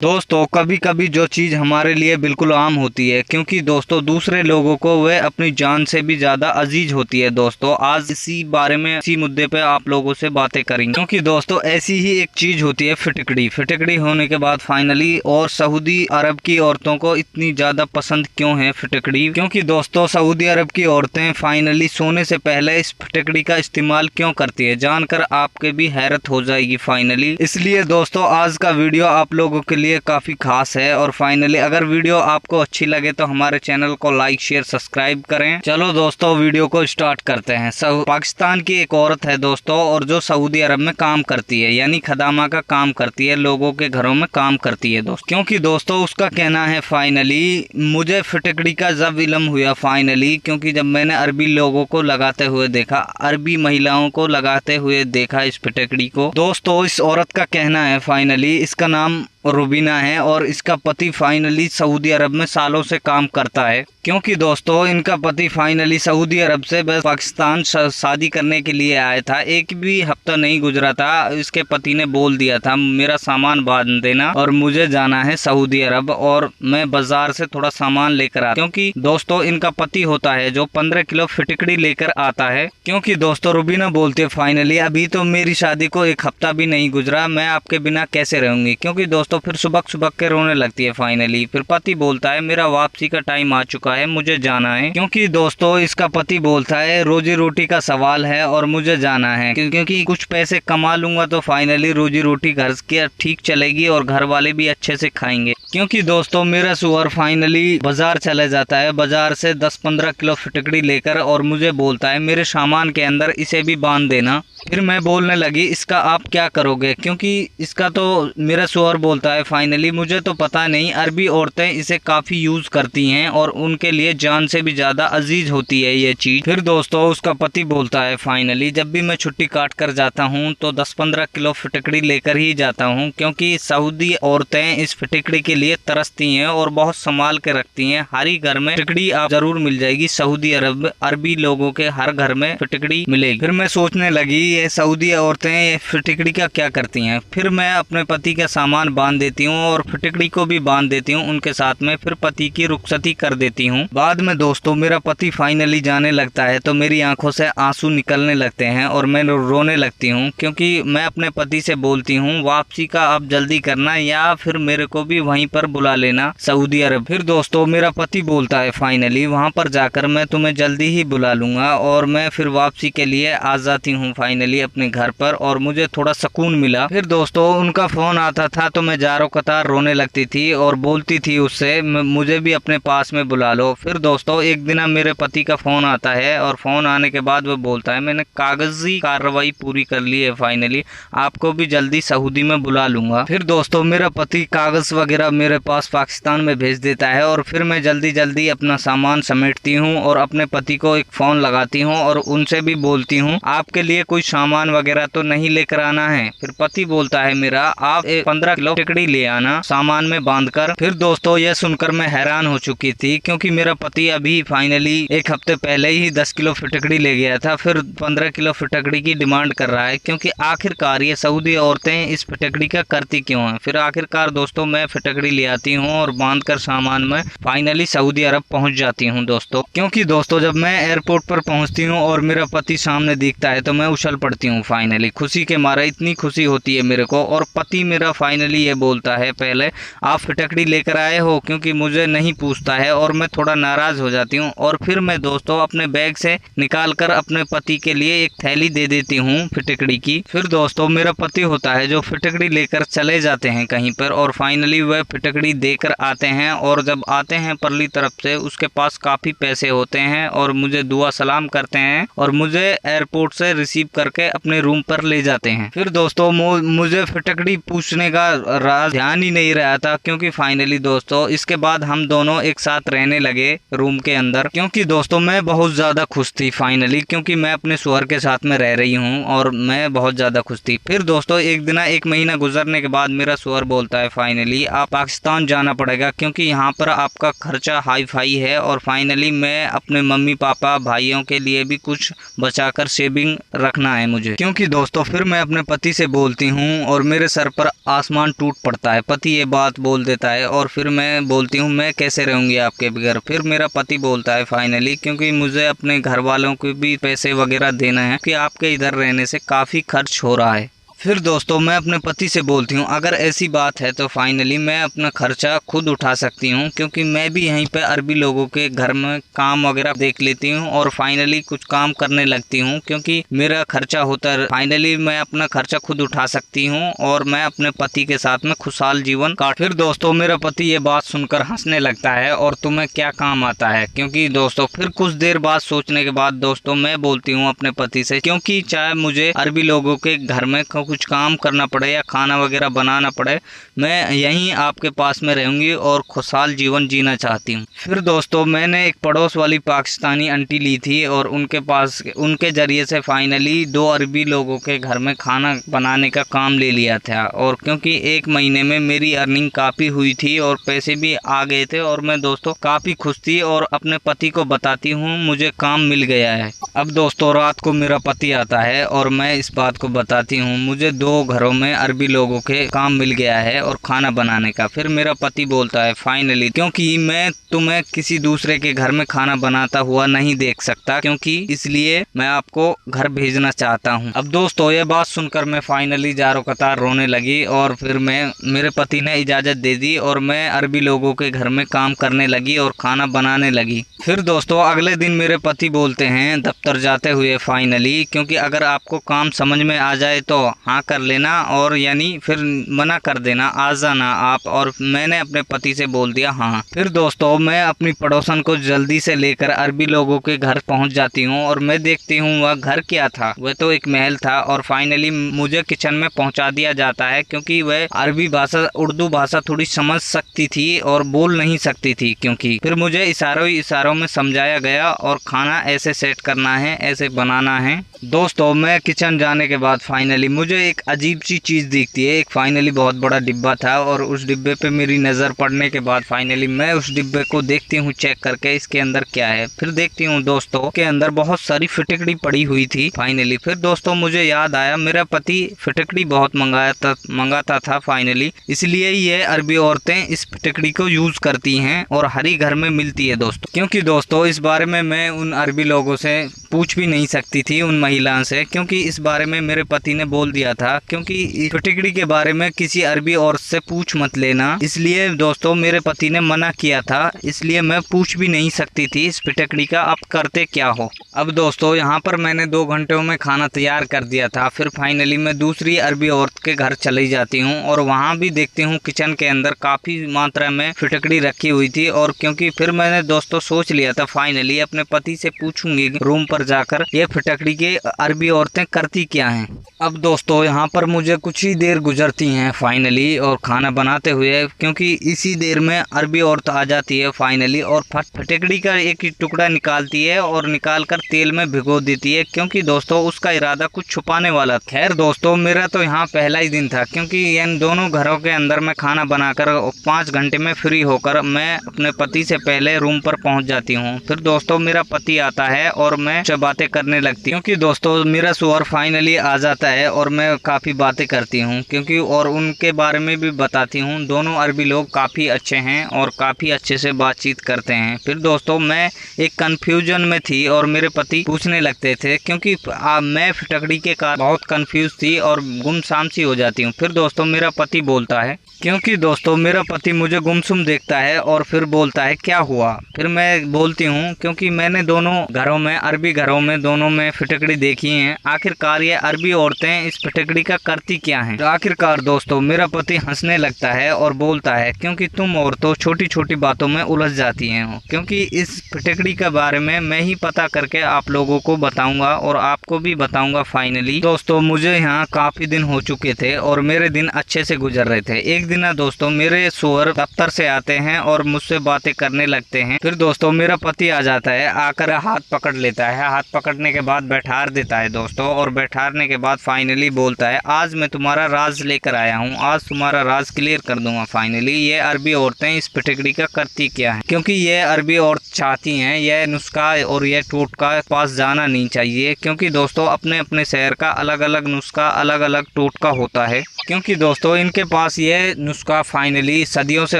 दोस्तों कभी कभी जो चीज़ हमारे लिए बिल्कुल आम होती है, क्योंकि दोस्तों दूसरे लोगों को वह अपनी जान से भी ज़्यादा अजीज होती है। दोस्तों आज इसी बारे में, इसी मुद्दे पे आप लोगों से बातें करेंगे, क्योंकि दोस्तों ऐसी ही एक चीज़ होती है फिटकड़ी। फिटकड़ी होने के बाद फाइनली, और सऊदी अरब की औरतों को इतनी ज़्यादा पसंद क्यों है फिटकड़ी? क्योंकि दोस्तों सऊदी अरब की औरतें फाइनली सोने से पहले इस फिटकड़ी का इस्तेमाल क्यों करती है, जानकर आपके भी हैरत हो जाएगी फाइनली। इसलिए दोस्तों आज का वीडियो आप लोगों के लिए काफी खास है। और फाइनली अगर वीडियो आपको अच्छी लगे तो हमारे चैनल को लाइक शेयर सब्सक्राइब करें। चलो दोस्तों वीडियो को स्टार्ट करते हैं। पाकिस्तान की एक औरत है दोस्तों, और जो सऊदी अरब में काम करती है, यानी खदामा का काम करती है, लोगों के घरों में काम करती है दोस्तों। क्योंकि दोस्तों उसका कहना है फाइनली मुझे फिटकड़ी का जब इल्म हुआ फाइनली, क्योंकि जब मैंने अरबी लोगों को लगाते हुए देखा, अरबी महिलाओं को लगाते हुए देखा इस फिटकड़ी को। दोस्तों इस औरत का कहना है फाइनली, इसका नाम रुबीना है और इसका पति फाइनली सऊदी अरब में सालों से काम करता है। क्योंकि दोस्तों इनका पति फाइनली सऊदी अरब से बस पाकिस्तान शादी करने के लिए आया था। एक भी हफ्ता नहीं गुजरा था, इसके पति ने बोल दिया था मेरा सामान बांध देना और मुझे जाना है सऊदी अरब, और मैं बाजार से थोड़ा सामान लेकर आता। क्योंकि दोस्तों इनका पति होता है जो 15 किलो फिटकड़ी लेकर आता है। क्योंकि दोस्तों रुबीना बोलती है फाइनली अभी तो मेरी शादी को एक हफ्ता भी नहीं गुजरा, मैं आपके बिना कैसे रहूंगी। क्योंकि दोस्तों फिर सुबह के रोने लगती है फाइनली। फिर पति बोलता है मेरा वापसी का टाइम आ चुका है, मुझे जाना है। क्योंकि दोस्तों इसका पति बोलता है रोजी रोटी का सवाल है और मुझे जाना है, क्योंकि कुछ पैसे कमा लूंगा तो फाइनली रोजी रोटी घर की ठीक चलेगी और घर वाले भी अच्छे से खाएंगे। क्योंकि दोस्तों मेरा सुअर फाइनली बाजार चले जाता है, बाजार से 10-15 किलो फिटकड़ी लेकर, और मुझे बोलता है मेरे सामान के अंदर इसे भी बांध देना। फिर मैं बोलने लगी इसका आप क्या करोगे? क्योंकि इसका तो मेरा सुअर बोलता है फाइनली मुझे तो पता नहीं, अरबी औरतें इसे काफी यूज करती हैं और उनके लिए जान से भी ज्यादा अजीज होती है ये चीज। फिर दोस्तों उसका पति बोलता है फाइनली जब भी मैं छुट्टी काट कर जाता हूँ तो 10-15 किलो फिटकड़ी लेकर ही जाता हूँ, क्योंकि सऊदी औरतें इस फिटकड़ी के लिए तरसती हैं और बहुत संभाल के रखती हैं। हर ही घर में फिटकड़ी आप जरूर मिल जाएगी। सऊदी अरब अरबी लोगों के हर घर में फिटकड़ी मिलेगी। फिर मैं सोचने लगी ये सऊदी औरतें ये फिटकड़ी का क्या करती हैं। फिर मैं अपने पति का सामान बांध देती हूँ और फिटकड़ी को भी बांध देती हूँ उनके साथ में। फिर पति की रुखसती कर देती हूँ। बाद में दोस्तों मेरा पति फाइनली जाने लगता है तो मेरी आंखों से आंसू निकलने लगते हैं और मैं रोने लगती हूँ, क्योंकि मैं अपने पति से बोलती हूँ वापसी का आप जल्दी करना या फिर मेरे को भी वहीं पर बुला लेना सऊदी अरब। फिर दोस्तों मेरा पति बोलता है फाइनली वहां पर जाकर मैं तुम्हें जल्दी ही बुला लूंगा, और मैं फिर वापसी के लिए आ जाती हूँ फाइनली अपने घर पर, और मुझे थोड़ा सुकून मिला। फिर दोस्तों उनका फोन आता था तो मैं जारो कतार रोने लगती थी और बोलती थी उससे मुझे भी अपने पास में बुला लो। फिर दोस्तों एक दिन मेरे पति का फोन आता है और फोन आने के बाद वो बोलता है मैंने कागजी कार्रवाई पूरी कर ली है, फाइनली आपको भी जल्दी सऊदी में बुला लूंगा। फिर दोस्तों मेरा पति कागज वगैरह मेरे पास पाकिस्तान में भेज देता है और फिर मैं जल्दी जल्दी अपना सामान समेटती हूँ और अपने पति को एक फोन लगाती हूँ और उनसे भी बोलती हूँ आपके लिए कोई सामान वगैरह तो नहीं लेकर आना है। फिर पति बोलता है मेरा आप 15 किलो फिटकड़ी ले आना सामान में बांधकर। फिर दोस्तों यह सुनकर मैं हैरान हो चुकी थी, क्योंकि मेरा पति अभी फाइनली एक हफ्ते पहले ही 10 किलो फिटकड़ी ले गया था, फिर 15 किलो फिटकड़ी की डिमांड कर रहा है। क्योंकि आखिरकार ये सऊदी औरतें इस फिटकड़ी का करती क्यों हैं। फिर आखिरकार दोस्तों मैं फिटकड़ी ले आती हूँ और बांध कर सामान में फाइनली सऊदी अरब पहुंच जाती हूँ दोस्तों। क्योंकि दोस्तों जब मैं एयरपोर्ट पर पहुंचती हूँ और मेरा पति सामने दिखता है तो मैं उछल पड़ती हूँ फाइनली, खुशी के मारे इतनी खुशी होती है मेरे को। और पति मेरा फाइनली ये बोलता है पहले आप फिटकड़ी लेकर आए हो, क्योंकि मुझे नहीं पूछता है और मैं थोड़ा नाराज हो जाती हूँ। और फिर मैं दोस्तों अपने बैग से निकाल कर अपने पति के लिए एक थैली दे देती हूँ फिटकड़ी की। फिर दोस्तों मेरा पति होता है जो फिटकड़ी लेकर चले जाते हैं कहीं पर, और फाइनली वह फिटकड़ी देकर आते हैं। और जब आते हैं परली तरफ से उसके पास काफी पैसे होते हैं और मुझे दुआ सलाम करते हैं और मुझे एयरपोर्ट से रिसीव करके अपने रूम पर ले जाते हैं। फिर दोस्तों मुझे फिटकड़ी पूछने का राज ध्यान ही नहीं रहा था, क्योंकि फाइनली दोस्तों इसके बाद हम दोनों एक साथ रहने लगे रूम के अंदर। क्योंकि दोस्तों मैं बहुत ज्यादा खुश थी फाइनली, क्योंकि मैं अपने सुअर के साथ में रह रही हूँ और मैं बहुत ज्यादा खुश थी। फिर दोस्तों एक महीना गुजरने के बाद मेरा सुअर बोलता है फाइनली आप पाकिस्तान जाना पड़ेगा, क्योंकि यहाँ पर आपका खर्चा हाई फाई है, और फाइनली मैं अपने मम्मी पापा भाइयों के लिए भी कुछ बचाकर सेविंग रखना है मुझे। क्योंकि दोस्तों फिर मैं अपने पति से बोलती हूँ और मेरे सर पर आसमान टूट टूट पड़ता है। पति ये बात बोल देता है और फिर मैं बोलती हूँ मैं कैसे रहूँगी आपके बगैर। फिर मेरा पति बोलता है फाइनली, क्योंकि मुझे अपने घर वालों को भी पैसे वगैरह देना है कि आपके इधर रहने से काफ़ी खर्च हो रहा है। फिर दोस्तों मैं अपने पति से बोलती हूँ अगर ऐसी बात है तो फाइनली मैं अपना खर्चा खुद उठा सकती हूँ, क्योंकि मैं भी यहीं पे अरबी लोगों के घर में काम वगैरह देख लेती हूँ और फाइनली कुछ काम करने लगती हूँ, क्योंकि मेरा खर्चा होता है। फाइनली मैं अपना खर्चा खुद उठा सकती हूँ और मैं अपने पति के साथ में खुशहाल जीवन काट। फिर दोस्तों मेरा पति ये बात सुनकर हंसने लगता है और तुम्हें क्या काम आता है, क्योंकि दोस्तों फिर कुछ देर बाद सोचने के बाद दोस्तों मैं बोलती हूँ अपने पति से, क्योंकि चाहे मुझे अरबी लोगों के घर में कुछ काम करना पड़े या खाना वगैरह बनाना पड़े, मैं यहीं आपके पास में रहूंगी और खुशहाल जीवन जीना चाहती हूँ। फिर दोस्तों मैंने एक पड़ोस वाली पाकिस्तानी आंटी ली थी और उनके जरिए से फाइनली 2 अरबी लोगों के घर में खाना बनाने का काम ले लिया था। और क्योंकि 1 महीने में मेरी अर्निंग काफ़ी हुई थी और पैसे भी आ गए थे और मैं दोस्तों काफ़ी खुश थी और अपने पति को बताती हूँ मुझे काम मिल गया है। अब दोस्तों रात को मेरा पति आता है और मैं इस बात को बताती हूँ मुझे 2 घरों में अरबी लोगों के काम मिल गया है और खाना बनाने का। फिर मेरा पति बोलता है फाइनली, क्योंकि मैं तुम्हें किसी दूसरे के घर में खाना बनाता हुआ नहीं देख सकता, क्योंकि इसलिए मैं आपको घर भेजना चाहता हूं। अब दोस्तों ये बात सुनकर मैं फाइनली जारो कतार रोने लगी और फिर मेरे पति ने इजाज़त दे दी और मैं अरबी लोगों के घर में काम करने लगी और खाना बनाने लगी। फिर दोस्तों अगले दिन मेरे पति बोलते हैं दफ्तर जाते हुए फाइनली, क्योंकि अगर आपको काम समझ में आ जाए तो हाँ कर लेना और यानी फिर मना कर देना, आ जाना आप। और मैंने अपने पति से बोल दिया हाँ। फिर दोस्तों मैं अपनी पड़ोसन को जल्दी से लेकर अरबी लोगों के घर पहुंच जाती हूं और मैं देखती हूं वह घर क्या था, वह तो एक महल था। और फाइनली मुझे किचन में पहुंचा दिया जाता है, क्योंकि वह अरबी भाषा उर्दू भाषा थोड़ी समझ सकती थी और बोल नहीं सकती थी, क्योंकि फिर मुझे इशारों में समझाया गया और खाना ऐसे सेट करना है, ऐसे बनाना है। दोस्तों मैं किचन जाने के बाद फाइनली मुझे एक अजीब सी चीज़ दिखती है। एक फाइनली बहुत बड़ा डिब्बा था और उस डिब्बे पे मेरी नज़र पड़ने के बाद फाइनली मैं उस डिब्बे को देखती हूँ चेक करके इसके अंदर क्या है। फिर देखती हूँ दोस्तों के अंदर बहुत सारी फिटकड़ी पड़ी हुई थी फाइनली। फिर दोस्तों मुझे याद आया मेरा पति फिटकड़ी बहुत मंगाता था फाइनली, इसलिए ये अरबी औरतें इस फिटकड़ी को यूज करती हैं और हर ही घर में मिलती है दोस्तों। क्योंकि दोस्तों इस बारे में मैं उन अरबी लोगों से पूछ भी नहीं सकती थी, उन महिलाओं से, क्योंकि इस बारे में मेरे पति ने बोल दिया था, क्योंकि फिटकड़ी के बारे में किसी अरबी औरत से पूछ मत लेना। इसलिए दोस्तों मेरे पति ने मना किया था, इसलिए मैं पूछ भी नहीं सकती थी इस फिटकड़ी का आप करते क्या हो। अब दोस्तों यहाँ पर मैंने 2 घंटों में खाना तैयार कर दिया था। फिर फाइनली मैं दूसरी अरबी औरत के घर चली जाती हूँ और वहाँ भी देखती हूँ किचन के अंदर काफ़ी मात्रा में फिटकड़ी रखी हुई थी। और क्योंकि फिर मैंने दोस्तों सोच लिया था फाइनली अपने पति से पूछूंगी रूम पर जाकर ये फिटकड़ी के अरबी औरतें करती क्या हैं। अब दोस्तों यहाँ पर मुझे कुछ ही देर गुजरती हैं फाइनली और खाना बनाते हुए, क्योंकि इसी देर में अरबी औरत आ जाती है फाइनली और फिटकड़ी का एक टुकड़ा निकालती है और निकाल कर तेल में भिगो देती है, क्योंकि दोस्तों उसका इरादा कुछ छुपाने वाला। खैर दोस्तों मेरा तो यहाँ पहला ही दिन था, क्योंकि इन दोनों घरों के अंदर मैं खाना बनाकर 5 घंटे में फ्री होकर मैं अपने पति से पहले रूम पर पहुँच जाती हूँ। फिर दोस्तों मेरा पति आता है और मैं बातें करने लगती हूँ, क्योंकि दोस्तों मेरा शोहर फाइनली आ जाता है और मैं काफ़ी बातें करती हूँ, क्योंकि और उनके बारे में भी बताती हूँ। दोनों अरबी लोग काफ़ी अच्छे हैं और काफ़ी अच्छे से बातचीत करते हैं। फिर दोस्तों मैं एक कन्फ्यूजन में थी और मेरे पति पूछने लगते थे, क्योंकि मैं फिटकड़ी के कारण बहुत कन्फ्यूज थी और गुमसुम सी हो जाती हूँ। फिर दोस्तों मेरा पति बोलता है, क्योंकि दोस्तों मेरा पति मुझे गुमसुम देखता है और फिर बोलता है क्या हुआ। फिर मैं बोलती हूँ क्योंकि मैंने दोनों घरों में अरबी घरों में दोनों में फिटकड़ी देखी है, आखिरकार ये अरबी औरतें इस फिटकड़ी का करती क्या हैं। तो आखिरकार दोस्तों मेरा पति हंसने लगता है और बोलता है, क्योंकि तुम औरतों छोटी छोटी बातों में उलझ जाती हैं, क्योंकि इस फिटकड़ी के बारे में मैं ही पता करके आप लोगों को बताऊंगा और आपको भी बताऊंगा। फाइनली दोस्तों मुझे यहाँ काफी दिन हो चुके थे और मेरे दिन अच्छे से गुजर रहे थे। एक दिन दोस्तों मेरे शोहर दफ्तर से आते हैं और मुझसे बातें करने लगते हैं। फिर दोस्तों मेरा पति आ जाता है, आकर हाथ पकड़ लेता है, हाथ पकड़ने के बाद बैठा देता है दोस्तों, और बैठाने के बाद फाइनली बोलता है, आज मैं तुम्हारा राज लेकर आया हूँ, आज तुम्हारा राज क्लियर कर दूंगा। फाइनली ये अरबी औरतें इस फिटिकड़ी का करती क्या है, क्योंकि ये अरबी औरत चाहती हैं यह नुस्खा और यह टोटका पास जाना नहीं चाहिए, क्योंकि दोस्तों अपने अपने शहर का अलग अलग नुस्खा अलग अलग टोटका होता है। क्योंकि दोस्तों इनके पास ये नुस्खा फाइनली सदियों से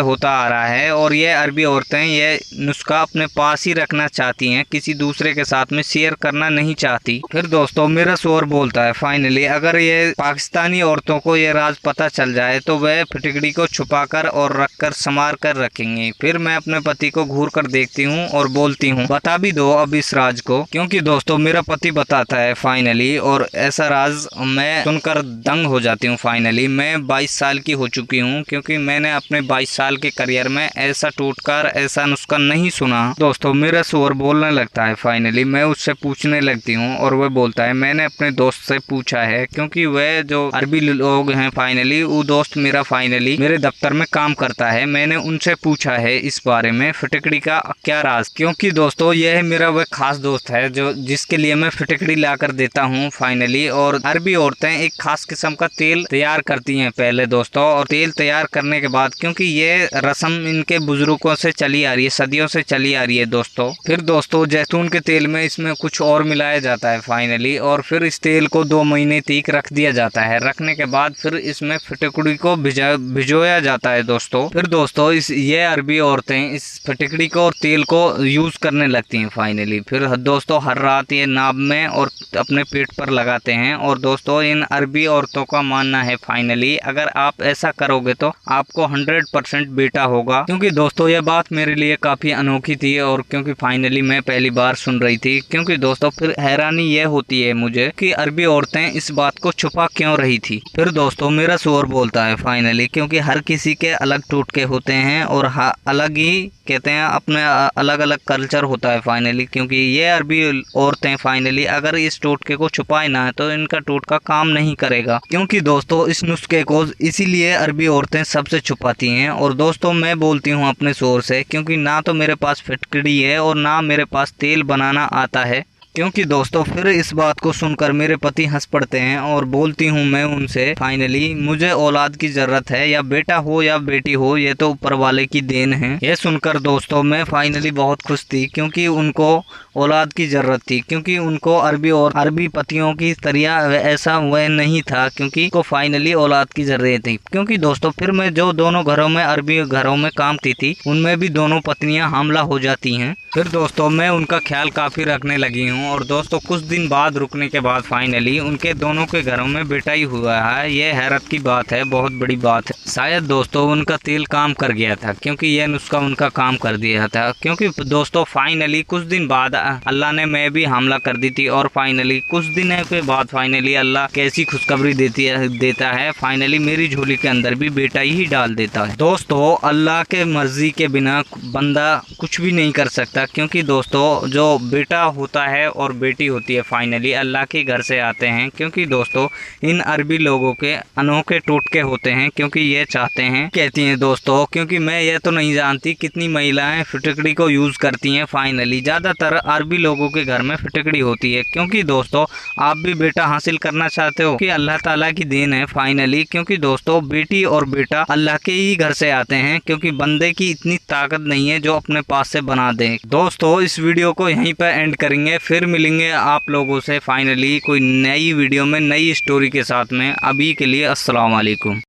होता आ रहा है और ये अरबी औरतें ये नुस्खा अपने पास ही रखना चाहती हैं, किसी दूसरे के साथ में शेयर करना नहीं चाहती। फिर दोस्तों मेरा शोर बोलता है, फाइनली अगर ये पाकिस्तानी औरतों को ये राज पता चल जाए तो वह फिटिकड़ी को छुपाकर और रखकर संवार कर रखेंगे। फिर मैं अपने पति को घूर कर देखती हूँ और बोलती हूँ, बता भी दो अब इस राज को। क्योंकि दोस्तों मेरा पति बताता है फाइनली, और ऐसा राज मैं सुनकर दंग हो जाती हूँ। फाइनली मैं 22 साल की हो चुकी हूँ, क्योंकि मैंने अपने 22 साल के करियर में ऐसा टोटका ऐसा नुस्खा नहीं सुना। दोस्तों मेरा शोर बोलने लगता है। फाइनली मैं उससे पूछने लगती हूँ और वह बोलता है, मैंने अपने दोस्त से पूछा है, क्योंकि वह जो अरबी लोग हैं फाइनली वो दोस्त मेरा फाइनली मेरे दफ्तर में काम करता है, मैंने उनसे पूछा है इस बारे में फिटिकड़ी का क्या राज। क्योंकि दोस्तों यह मेरा वह खास दोस्त है जो जिसके लिए मैं फिटिकड़ी ला कर देता हूँ फाइनली। और अरबी औरतें एक खास किस्म का तेल तैयार करती हैं पहले दोस्तों, और तेल तैयार करने के बाद, क्योंकि ये रस्म इनके बुजुर्गों से चली आ रही है, सदियों से चली आ रही है दोस्तों। फिर दोस्तों जैतून के तेल में इसमें कुछ और मिलाया जाता है फाइनली, और फिर इस तेल को 2 महीने तक रख दिया जाता है। रखने के बाद फिर इसमें फिटिकड़ी को भिजोया जाता है दोस्तों। फिर दोस्तों ये अरबी औरतें इस फिटिकड़ी को और तेल को यूज करने लगती हैं फाइनली। फिर दोस्तों हर रात ये नाभ में और अपने पेट पर लगाते हैं। और दोस्तों इन अरबी औरतों का मानना है फाइनली अगर आप ऐसा करोगे तो आपको 100% बेटा होगा। क्योंकि दोस्तों यह बात मेरे लिए काफी अनोखी थी, और क्योंकि फाइनली मैं पहली बार सुन रही थी। क्योंकि दोस्तों फिर हैरानी यह होती है मुझे कि अरबी औरतें इस बात को छुपा क्यों रही थी। फिर दोस्तों मेरा शोर बोलता है फाइनली, क्योंकि हर किसी के अलग टोटके होते हैं और अलग ही कहते हैं अपने अलग अलग कल्चर होता है फाइनली। क्योंकि ये अरबी औरतें फाइनली अगर इस टोटके को छुपाए ना है तो इनका टोटका काम नहीं करेगा। क्योंकि दोस्तों इस नुस्खे को इसीलिए अरबी औरतें सबसे छुपाती हैं। और दोस्तों मैं बोलती हूँ अपने शोर से, क्योंकि ना तो मेरे पास फिटकड़ी है और ना मेरे पास तेल बनाना आता है। क्योंकि दोस्तों फिर इस बात को सुनकर मेरे पति हंस पड़ते हैं और बोलती हूँ मैं उनसे, फाइनली मुझे औलाद की जरूरत है, या बेटा हो या बेटी हो, ये तो ऊपर वाले की देन है। यह सुनकर दोस्तों मैं फाइनली बहुत खुश थी, क्योंकि उनको औलाद की जरूरत थी। क्योंकि उनको अरबी और अरबी पतियों की तरह ऐसा वह नहीं था, क्योंकि को फाइनली औलाद की जरूरत थी। क्योंकि दोस्तों फिर मैं जो दोनों घरों में अरबी घरों में काम की थी उनमें भी दोनों पत्नियां हामला हो जाती हैं। फिर दोस्तों मैं उनका ख्याल काफी रखने लगी हूँ। और दोस्तों कुछ दिन बाद रुकने के बाद फाइनली उनके दोनों के घरों में बेटा ही हुआ है। ये हैरत की बात है, बहुत बड़ी बात है। शायद दोस्तों उनका तेल काम कर गया था, क्योंकि यह नुस्खा उनका काम कर दिया था। क्योंकि दोस्तों फाइनली कुछ दिन बाद अल्लाह ने मैं भी हमला कर दी थी, और फाइनली कुछ दिन के बाद फाइनली अल्लाह कैसी खुशखबरी देता है, फाइनली मेरी झोली के अंदर भी बेटा ही डाल देता है। दोस्तों अल्लाह के मर्जी के बिना बंदा कुछ भी नहीं कर सकता। क्योंकि दोस्तों जो बेटा होता है और बेटी होती है फाइनली अल्लाह के घर से आते हैं। क्योंकि दोस्तों इन अरबी लोगों के अनोखे टोटके होते हैं, क्योंकि ये चाहते हैं, कहती हैं दोस्तों, क्योंकि मैं ये तो नहीं जानती कितनी महिलाएं फिटिकड़ी को यूज करती हैं। फाइनली ज्यादातर अरबी लोगों के घर में फिटिकड़ी होती है। क्योंकि दोस्तों आप भी बेटा हासिल करना चाहते हो कि अल्लाह ताला की देन है फाइनली। क्योंकि दोस्तों बेटी और बेटा अल्लाह के ही घर से आते हैं, क्योंकि बंदे की इतनी ताकत नहीं है जो अपने पास से बना दे। दोस्तों इस वीडियो को यहीं पर एंड करेंगे, फिर मिलेंगे आप लोगों से फाइनली कोई नई वीडियो में नई स्टोरी के साथ में। अभी के लिए अस्सलाम वालेकुम।